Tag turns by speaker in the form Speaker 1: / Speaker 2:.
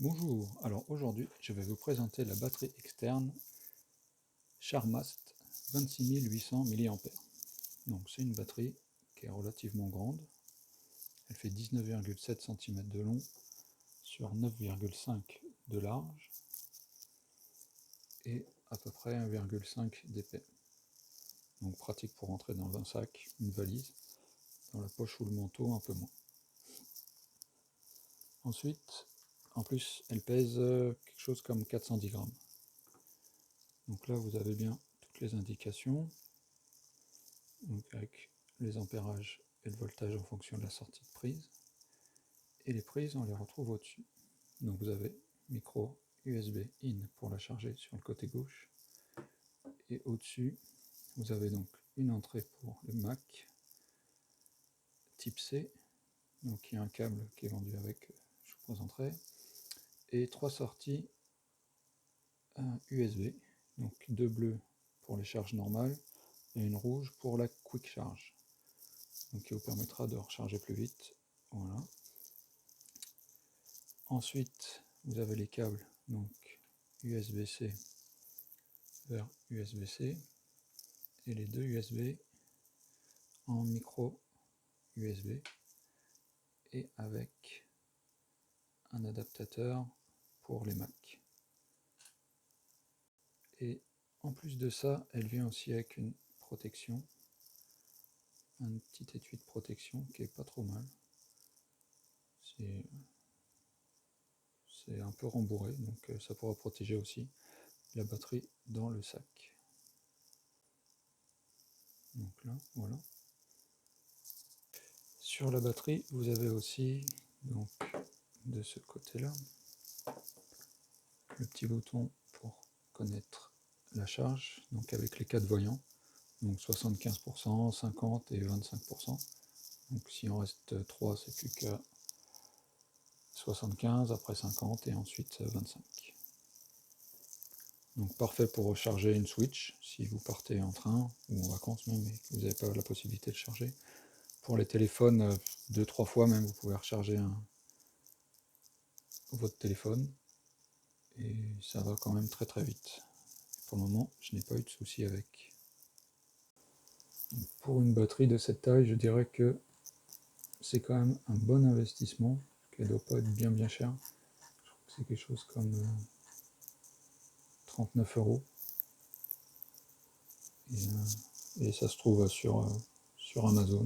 Speaker 1: Bonjour, alors aujourd'hui je vais vous présenter la batterie externe Charmast 26800 mAh. Donc c'est une batterie qui est relativement grande, elle fait 19,7 cm de long sur 9,5 de large et à peu près 1,5 d'épais. Donc pratique pour rentrer dans un sac, une valise, dans la poche ou le manteau un peu moins. Ensuite, en plus elle pèse quelque chose comme 410 grammes. Donc là vous avez bien toutes les indications, donc avec les ampérages et le voltage en fonction de la sortie de prise. Et les prises on les retrouve au-dessus. Donc vous avez micro USB in pour la charger sur le côté gauche. Et au-dessus vous avez donc une entrée pour le Mac type C. Donc il y a un câble qui est vendu avec, je vous présenterai. Et trois sorties USB. Donc deux bleues pour les charges normales et une rouge pour la quick charge. Donc qui vous permettra de recharger plus vite. Voilà. Ensuite, vous avez les câbles, donc USB-C vers USB-C et les deux USB en micro USB et avec un adaptateur pour les Mac. Et en plus de ça, elle vient aussi avec une protection, un petit étui de protection qui est pas trop mal. C'est un peu rembourré, donc ça pourra protéger aussi la batterie dans le sac. Donc là, voilà. Sur la batterie, vous avez aussi, donc, de ce côté-là, le petit bouton pour connaître la charge, donc avec les 4 voyants, donc 75%, 50% et 25%. Donc si on reste 3, c'est plus qu'à 75, après 50 et ensuite 25. Donc parfait pour recharger une Switch, si vous partez en train, ou en vacances même, et que vous n'avez pas la possibilité de charger. Pour les téléphones, 2-3 fois même, vous pouvez recharger votre téléphone, et ça va quand même très très vite. Pour le moment, je n'ai pas eu de soucis avec. Pour une batterie de cette taille, je dirais que c'est quand même un bon investissement, qu'elle ne doit pas être bien chère. Je crois que c'est quelque chose comme 39 €. Et ça se trouve sur Amazon